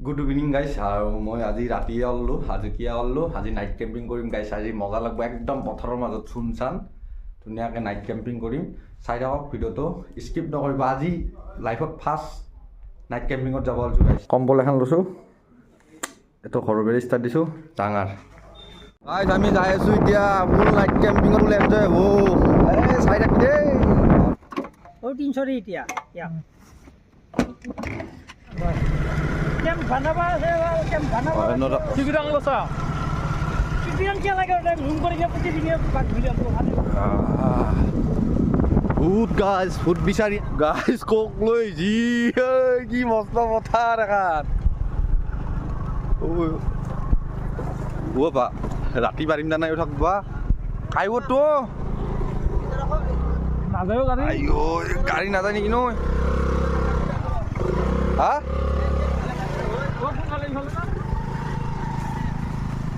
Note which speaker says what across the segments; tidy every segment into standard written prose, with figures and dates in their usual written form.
Speaker 1: good evening গাইছ আৰু মই আজি ৰাতিয়ে ওলালোঁ হাজোকিয়া ওলালোঁ আজি নাইট কেম্পিং কৰিম গাইছ আজি মজা লাগব একদম পথাৰৰ মাজত চুনচান ধুনীয়াকৈ নাইট কেম্পিং কৰিম চাই থাকক ভিডিঅ'টো স্কিপ নকৰিব আজি লাইফত ফাৰ্ষ্ট নাইট কেম্পিঙত যাব ওলাইছোঁ গাইছ কম্বল এখন লৈছোঁ এইটো ঘৰৰ বেৰি ষ্টাৰ্ট দিছোঁ ডাঙৰ গাইছ আমি যাই আছোঁ এতিয়া ফুল নাইট কেম্পিঙত বোলে এনজয় হ'ব এই চাই থাকি দেই
Speaker 2: Oh, 300 এতিয়া কেম ভানাবা আছে কেম ভানাবা চিবিৰাং লছা চিবিৰাং কি লাগে লুম কৰি প্ৰতি দিনে বাক ভিডিঅ' ভালে
Speaker 1: ফুড গাইজ ফুড বিচাৰি গাইজ কক লৈ যি কি মস্ত পথাৰ এখন বা ৰাতি পাৰিম না নাই থাকবা খাইবতো
Speaker 2: নাযায়ও গাড়ী
Speaker 1: আইও গাড়ী নাযায় নেকি নয় হা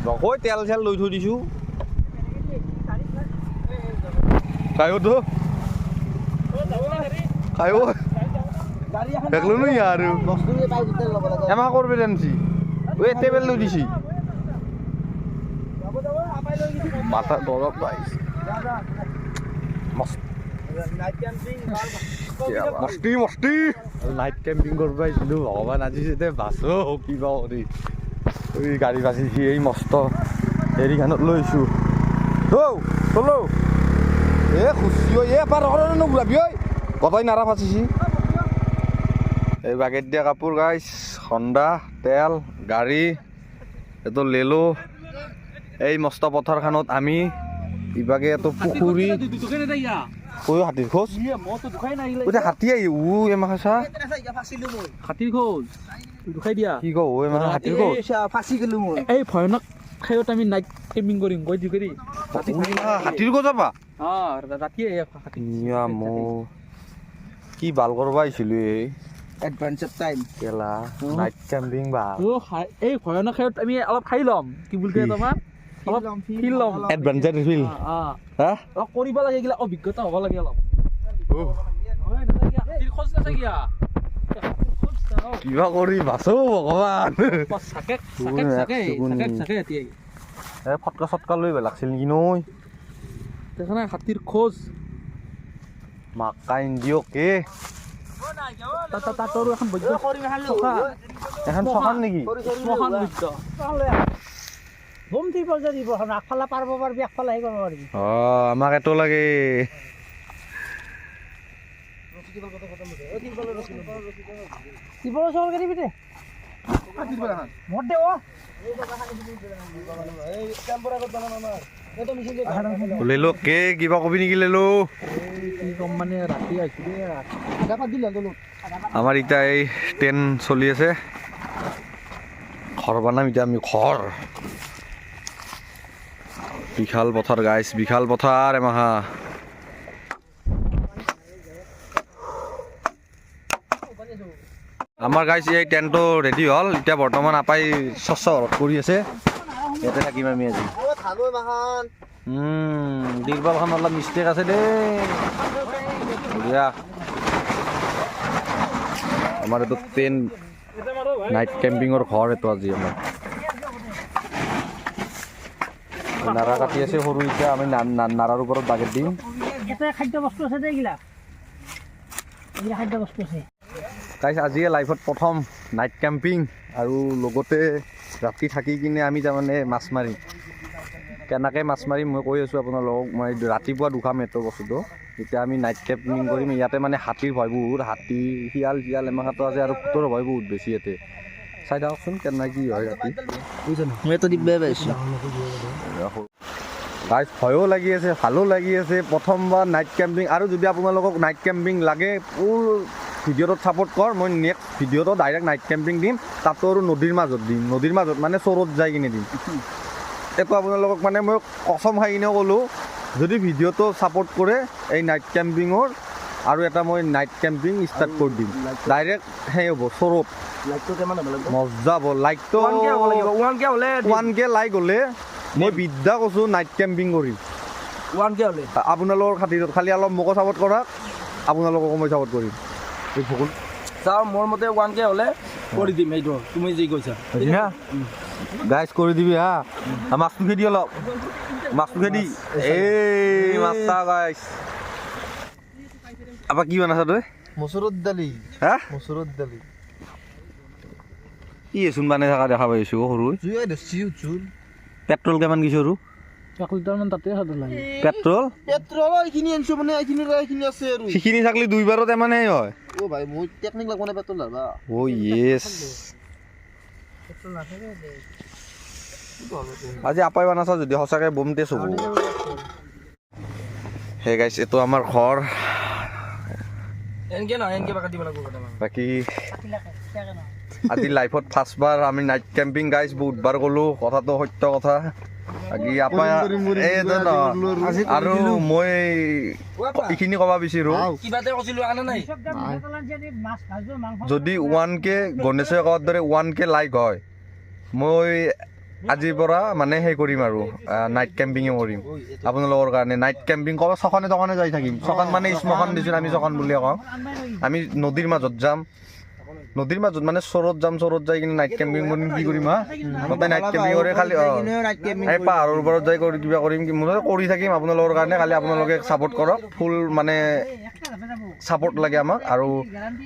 Speaker 1: নকয় তেল চেল লৈ থৈ দিছোঁ খাইবতো খাইব দেখলো নি আৰু এমাহ কৰবে জানছি ঐ টেবেল লৈ দিছি মাথা দৰৱ পাইছে মস্তি মস্তি নাইট কেম্পিং কৰিব আহিছিলোঁ ভগৱান আজি যেতিয়া বাছো কিবা কৰি এই গাড়ী বাচিছি এই মস্ত হেৰিখনত লৈছোঁ চলো এ খুচি এ পাৰ নুঘূৰাবি ঐ গপাই নাৰা ফাচিছি এই বাকেট দিয়া কাপোৰ গাইছ হণ্ডা তেল গাড়ী এইটো লেলো এই মস্ত পথাৰখনত আমি ইভাগে এটো পুখুৰী কৈ হাতীৰ খোজ হাতী আহি এমাহ চা
Speaker 2: হাতীৰ খোজ দুখাই দিয়া
Speaker 1: কি কওঁ এমাহ হাতীৰ খোজ
Speaker 2: ফাঁচি গ'লো মই এই ভয়ানক ঠাইত আমি নাইট কেম্পিং কৰিম কৈ দি কৰি
Speaker 1: হাতীৰ খোজ যাবা
Speaker 2: ৰাতিয়ে
Speaker 1: কি ভাল কৰিব আহিছিলোঁ এই
Speaker 2: এডভান্সৰ টাইম
Speaker 1: কেলা নাইট কেম্পিং বা
Speaker 2: এই ভয়ানক ঠাইত আমি অলপ খাই ল'ম কি বুলি কয় তোমাৰ অলপ ফিল ল'ম
Speaker 1: এডভেঞ্চাৰ ফিল হা
Speaker 2: অলপ কৰিব লাগে এইগিলা অভিজ্ঞতা হ'ব লাগে অলপ
Speaker 1: কিবা কৰি বাছো ভগৱান ফটকা চটকা লৈ লাগছিল নেকি নৈ
Speaker 2: দেখা হাতীৰ খোজ
Speaker 1: মাকাইন দিয়ক কে
Speaker 2: তাতৰো এখন
Speaker 1: এখন চখান নেকি
Speaker 2: হোম ট্ৰিপৰ যে দিব আগফালে পাৰব পাৰবি আগফালে আহি কৰিব পাৰিবি
Speaker 1: আমাক এটো লাগে লেলো কে কিবা কবি নেকি লেলো
Speaker 2: মানে ৰাতি
Speaker 1: আমাৰ এতিয়া এই ট্ৰেইন চলি আছে ঘৰ বনাম এতিয়া আমি ঘৰ বিশাল পথাৰ গাইছ বিশাল পথাৰ এমাহা আমাৰ গাইছ এই টেণ্টটো ৰেডি হ'ল এতিয়া বৰ্তমান আপাই স্বচ্ছ ভাৰত কৰি আছে ইয়াতে থাকিম আমি আজি দিৰবালখন অলপ মিষ্টেক আছে দেই বঢ়িয়া আমাৰ এইটো ট্ৰেইন নাইট কেম্পিঙৰ ঘৰ এইটো আজি আমাৰ নাৰা কাটি আছে সৰু এতিয়া আমি নাৰাৰ ওপৰত বাগেট দিম
Speaker 2: খাদ্য বস্তু আছে এইগিলা খাদ্য বস্তু আছে
Speaker 1: গাইছ আজিয়ে লাইফত প্ৰথম নাইট কেম্পিং আৰু লগতে ৰাতি থাকি কিনে আমি তাৰমানে মাছ মাৰিম কেনেকৈ মাছ মাৰিম মই কৈ আছোঁ আপোনালোকক মই ৰাতিপুৱা দুখাম এইটো বস্তুটো যেতিয়া আমি নাইট কেম্পিং কৰিম ইয়াতে মানে হাতীৰ ভয় বহুত হাতী শিয়াল এমাহটো আছে আৰু ভূতৰ ভয় বহুত বেছি ইয়াতে চাই থাককচোন কেনে কি হয় ৰাতি গাইছ ভয়ো লাগি আছে ভালো লাগি আছে প্ৰথমবাৰ নাইট কেম্পিং আৰু যদি আপোনালোকক নাইট কেম্পিং লাগে ফুল ভিডিঅ'টোত ছাপোৰ্ট কৰ মই নেক্সট ভিডিঅ'টো ডাইৰেক্ট নাইট কেম্পিং দিম তাতো আৰু নদীৰ মাজত দিম নদীৰ মাজত মানে চৰত যাই কিনে দিম এইটো আপোনালোকক মানে মই কচম খাই কিনে ক'লোঁ যদি ভিডিঅ'টো ছাপোৰ্ট কৰে এই নাইট কেম্পিঙৰ আৰু এটা মই নাইট কেম্পিং ষ্টাৰ্ট কৰি দিম ডাইৰেক্ট সেই হ'ব চৰত মজা হ'ব লাইকটো 1K লাইক হ'লে মই বিদ্যা কৈছোঁ নাইট কেম্পিং কৰিম
Speaker 2: 1K হ'লে
Speaker 1: আপোনালোকৰ খাতিৰত খালি অলপ মোকো ছাপোৰ্ট কৰক আপোনালোককো মই ছাপোৰ্ট কৰিম এই ভকুল
Speaker 3: চাও মোৰ মতে 1K হ'লে কৰি দিম এইটো তুমি যি কৈছা
Speaker 1: গাইজ কৰি দিবি হা মাছটো খেদি অলপ মাছটো খেদি এই মাছটা গাইজ আপা কি বনাইছা তই
Speaker 4: মচুৰত দালি
Speaker 1: হা
Speaker 4: মচুৰত দালি
Speaker 1: কি চোন বানাই থকা দেখা পাইছো সৰু
Speaker 4: জুই দেছি জুল
Speaker 1: পেট্ৰল কিমান কিছু আৰু
Speaker 2: 1 লিটাৰমান তাতে খাব লাগে
Speaker 1: পেট্ৰল
Speaker 4: পেট্ৰল এইখিনি আনছো মানে এইখিনি আছে আৰু
Speaker 1: সিখিনি থাকলি দুইবাৰত মানে হয়
Speaker 4: অ ভাই মই টেকনিক লাগব না পেট্ৰল লাবা
Speaker 1: ও ইয়েছ আজি আপাই বনাইছা যদি সঁচাকে বম টেষ্ট হ'ব হে গাইছ এইটো আমাৰ ঘৰ
Speaker 3: এনকে নহয় এনকে বাকা দিব লাগিব
Speaker 1: বাকী আজি লাইফত ফাৰ্ষ্টবাৰ আমি নাইট কেম্পিং গাইছ বহুতবাৰ গ'লো কথাটো সত্য কথা বাকী আপাই আৰু মই এইখিনি ক'ব বিচাৰোঁ
Speaker 3: কিবাতে কৈছিলো আনা নাই
Speaker 1: যদি 1K গণেশে কোৱাৰ দৰে 1K লাইক হয় মই আজিৰ পৰা মানে সেই কৰিম আৰু নাইট কেম্পিঙে কৰিম আপোনালোকৰ কাৰণে নাইট কেম্পিং ক'ব চকনে তকনে যাই থাকিম চকন মানে স্মশান দিছোঁ আমি চকন বুলিয়ে কওঁ আমি নদীৰ মাজত যাম নদীৰ মাজত মানে চৰত যাম চৰত যাই কিনে নাইট কেম্পিং কৰিম কি কৰিম হা গোটেই নাইট কেম্পিং কৰি খালি এই পাহাৰৰ ওপৰত যাই কৰি কিবা কৰিম মই কৰি থাকিম আপোনালোকৰ কাৰণে খালি আপোনালোকে ছাপৰ্ট কৰক ফুল মানে ছাপৰ্ট লাগে আমাক আৰু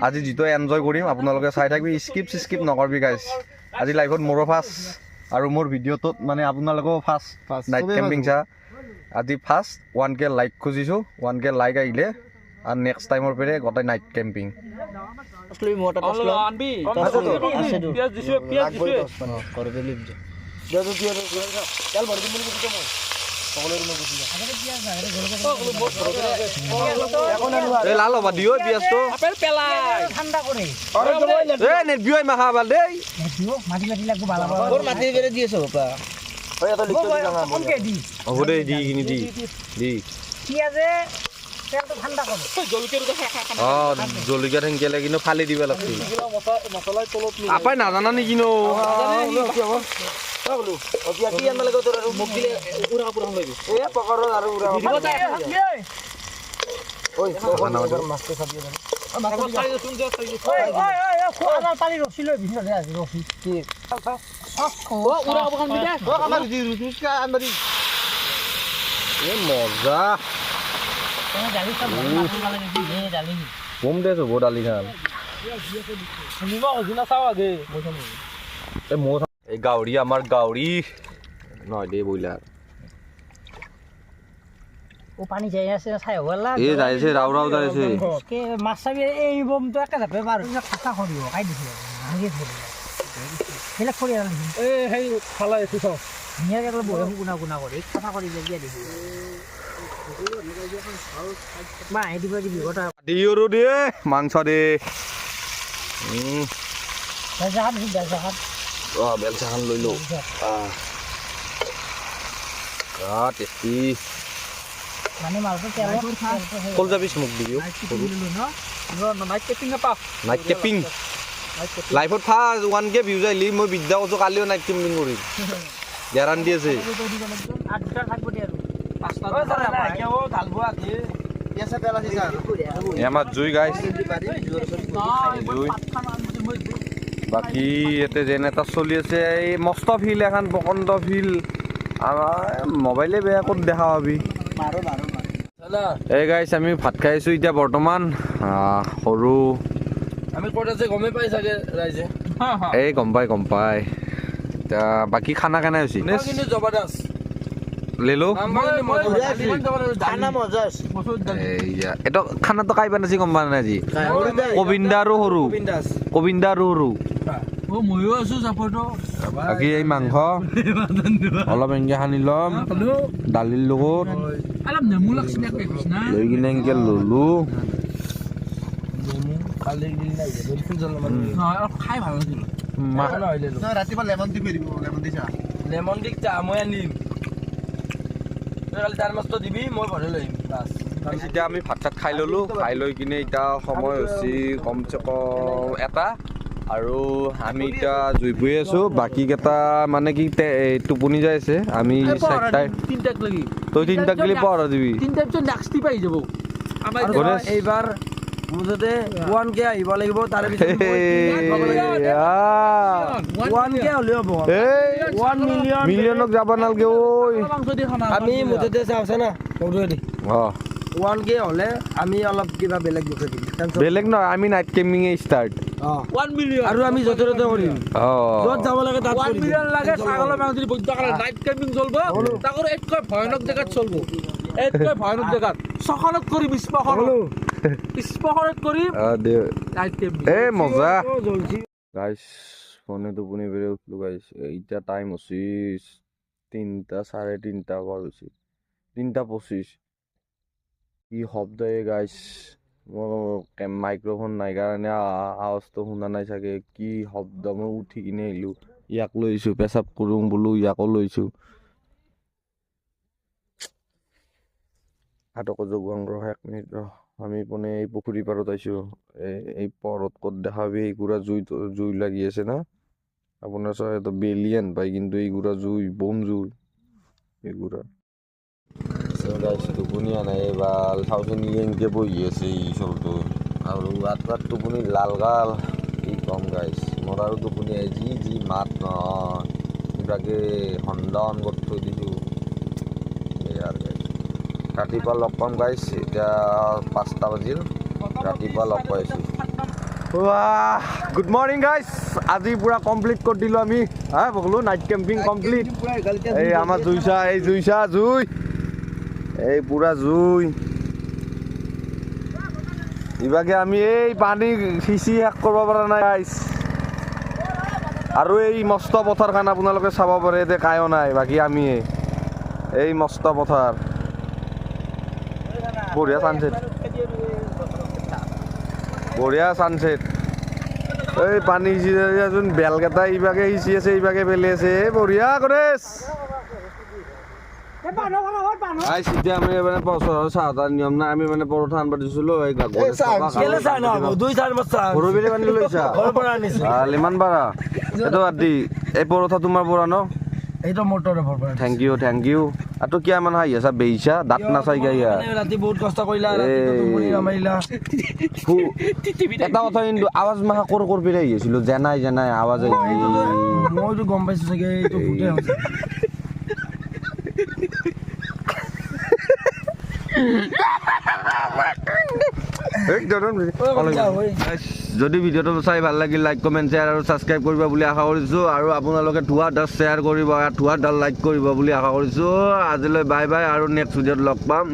Speaker 1: আজি যিটো এনজয় কৰিম আপোনালোকে চাই থাকিবি স্কিপ নকৰবি গাইছ আজি লাইফত মোৰো ফাৰ্ষ্ট আৰু মোৰ ভিডিঅ'টোত মানে আপোনালোকেও ফাৰ্ষ্ট নাইট কেম্পিং চা আজি ফাৰ্ষ্ট 1K লাইক খুজিছোঁ 1K লাইক আহিলে আৰু নেক্সট টাইমৰ পৰা গোটেই নাইট কেম্পিং লাল হ'বা দিও পিঁয়াজটো
Speaker 2: ঠাণ্ডা কৰে
Speaker 1: বিয় মাখা ভাল দেই
Speaker 2: মাটি মাটি লাগব ভাল
Speaker 4: মাটি বেৰে দি আছো বাপা
Speaker 2: কমকে দি
Speaker 1: হ'ব দেই দি কিনি দি
Speaker 2: পিঁয়াজে তেলটো ঠাণ্ডা কৰে
Speaker 1: অঁ জলকীয়া থেংকিয়ালে কিন্তু ফালি দিব লাগছিল আপাই নাজানা নেকি নো
Speaker 2: পানী ৰখি লৈ ভিতৰতে আজি ৰখি
Speaker 1: মজা বম দে চব দালি খাল এই গাহৰি আমাৰ গাহৰি নহয় দেই ব্ৰইলাৰ
Speaker 2: পানী যাই আছে চাই হ'ব
Speaker 1: এই যাইছে ৰাও ৰাও যাইছে
Speaker 2: মাছ চাবি এই বমটো একে যাবে বাৰু চাফা কৰিব খাই দিছে বেলেগ কৰি সেই খালা এইটো চাওঁ ধুনীয়াকৈ বহে গুণা গুণা কৰি চাফা কৰি দিয়া দিছে মাহে দিব দিবি কথা
Speaker 1: দিওঁ দে মাংস দে বেলচাখান লৈ লওঁ টেষ্টি
Speaker 2: মানে মালটো
Speaker 1: কল যাবি মোক দিবি নাইট কেম্পিং লাইফত ফাৰ্ষ্ট 1K ভিউজ আহিলি মই বিদ্যা কৈছোঁ কালিও নাইট কেম্পিং কৰিম গেৰাণ্টি আছে আমাৰ জুই গাইছ জুই বাকী ইয়াতে যেন এটা চলি আছে এই মস্ত ফিল্ড এখন প্ৰকাণ্ড ফিল্ড আমাৰ মোবাইলে বেয়া ক'ত দেখা পাবি এই গাইছ আমি ভাত খাই আছোঁ এতিয়া বৰ্তমান সৰু
Speaker 3: আমি ক'ত আছে গমেই পাই চাগে ৰাইজে
Speaker 1: এই গম পাই এতিয়া বাকী খানা কেনে হৈছে
Speaker 3: জবৰদস্ত
Speaker 1: লেলো এইটো খানাটো কাই বানাইছে গম পোৱা নাই আজি কবিন্দা আৰু সৰু
Speaker 3: ময়ো আছো চাপৰ্টো
Speaker 1: বাকী এই মাংস অলপ এনেকৈ সানি ল'ম দালিৰ লগত লৈ কিনে এনেকৈ ল'লো
Speaker 3: খাই ভাল লাগিল
Speaker 4: ৰাতিপুৱা লেমন টি দিব
Speaker 3: লেমন টি চা মই আনিম কালি তাৰ মাছটো দিবি মই ভৰাই লৈ আহিম বাছ
Speaker 1: এতিয়া আমি ভাত চাত খাই ল'লোঁ খাই লৈ কিনে এতিয়া সময় হৈছে কমচে কম এটা আৰু আমি এতিয়া জুই বৈ আছোঁ বাকীকেইটা মানে কি টোপনি যাই আছে আমি
Speaker 3: তিনটাক লাগি
Speaker 1: তই তিনিটাক গেলি পঢ়া দিবি
Speaker 3: তিনটাৰ পিছত নেক্সট পাই যাব
Speaker 1: গণেশ
Speaker 3: এইবাৰ মুঠতে 1K আহিব লাগিব তাৰে পিছত
Speaker 1: এই
Speaker 3: 1K হ'লে হ'ব 1 মিলিয়ন
Speaker 1: মিলিয়নক যাব নালাগে ঐ
Speaker 3: আমি মুঠতে চাওঁছে না সৰুৱেদি
Speaker 1: অ
Speaker 3: 1K হ'লে আমি অলপ কিবা বেলেগ দেখুৱাই দিম
Speaker 1: বেলেগ নহয় আমি নাইট কেম্পিঙে ষ্টাৰ্ট
Speaker 2: 1 মিলিয়ন
Speaker 3: আৰু আমি য'তে ত'তে কৰিম
Speaker 1: অ
Speaker 3: য'ত যাব লাগে তাত
Speaker 2: 1 মিলিয়ন লাগে ছাগলৰ মাংস যদি বৈদ্য কাৰণে নাইট কেম্পিং চলব তাকৰ এককৈ ভয়ানক জেগাত চলব এককৈ ভয়ানক জেগাত সখনত কৰি বিস্ফোৰণত কৰি নাইট কেম্পিং
Speaker 1: এ মজা
Speaker 3: জ্বলছি
Speaker 1: গাইস ফোনে টোপনি বেড়ে উঠলো গাইস এইটা টাইম হচ্ছে 3টা 3:30 কর হচ্ছে 3:25 কি শব্দ এ গাইস মাইক্রোফোন নাই কারণে আওয়াজ তো শুনা নাই চাগে কি শব্দ মই উঠি কিনে আহিলো ইয়াক লৈছো পেচাব কৰোঁ বোলো ইয়াকো লৈছো হাতক যোগাং ৰ 1 মিনিট ৰ আমি পনে এই পুখুৰী পাৰত আইছো এই পৰত কত দেখাবি এইগুড়া জুই লাগি আছে না আপনার সবাই তো বেলিয়ান পাই কিন্তু এইগুড়া জুই বোম জুই এইগুড়া টোপনিয়া নাই এবার চাউচনি এনেকে বহি আছে এই চলটো আৰু আটৰাত টোপনি লাল গাল কি কম গাইছ মোৰ আৰু টোপনি যি মাত নহয় কিবাকে সন্ধান কৰি থৈ দিছোঁ আৰু গাইছ ৰাতিপুৱা লগ পাম গাইছ এতিয়া 5টা বাজিল ৰাতিপুৱা লগ পাইছোঁ গুড মৰ্নিং গাইছ আজি পুৰা কমপ্লিট কৰি দিলোঁ আমি হা বকলো নাইট কেম্পিং কমপ্লিট এই আমাৰ জুইছা জুই এই পুৰা জুই ইভাগে আমি এই পানী সিঁচি শেষ কৰিব পৰা নাই গাইছ আৰু এই মস্ত পথাৰখন আপোনালোকে চাব পাৰে এতিয়া কায়ো নাই বাকী আমি এই মস্ত পথাৰ বঢ়িয়া ছানছেট এই পানী সিঁচি বেলকেইটা ইভাগে সিঁচি আছে ইভাগে পেলাই আছে এই বঢ়িয়া কৰেছ এতিয়া আমি মানে চাহ তাৰ নিয়ম নাই আমি মানে পৰঠা আনব দিছিলো সৰু বেলি বান্ধি লৈছা ইমান পাৰা এইটো আদি এই পৰঠা তোমাৰ পৰা ন
Speaker 3: এইটো মটৰ
Speaker 1: থেংক ইউ আৰু কিয় মানে হাঁহি আছা বেইছা দাঁত নাচাই গাইয়া
Speaker 3: ৰাতি বহুত কষ্ট কৰিলা
Speaker 1: এটা কথা কিন্তু আৱাজ মাহা কৰ পেলাই আহি আছিলো জেনাই আৱাজ
Speaker 3: মইতো গম পাইছো চাগে এইটো ভূতে হৈছে যদি ভিডিঅ'টো চাই ভাল লাগিল লাইক কমেণ্ট শ্বেয়াৰ আৰু ছাবস্ক্ৰাইব কৰিব বুলি আশা কৰিছোঁ আৰু আপোনালোকে ধোঁৱা ডাল শ্বেয়াৰ কৰিব আৰু ধোঁৱা ডাল লাইক কৰিব বুলি আশা কৰিছোঁ আজিলৈ বাই বাই আৰু নেক্সট ভিডিঅ'ত লগ পাম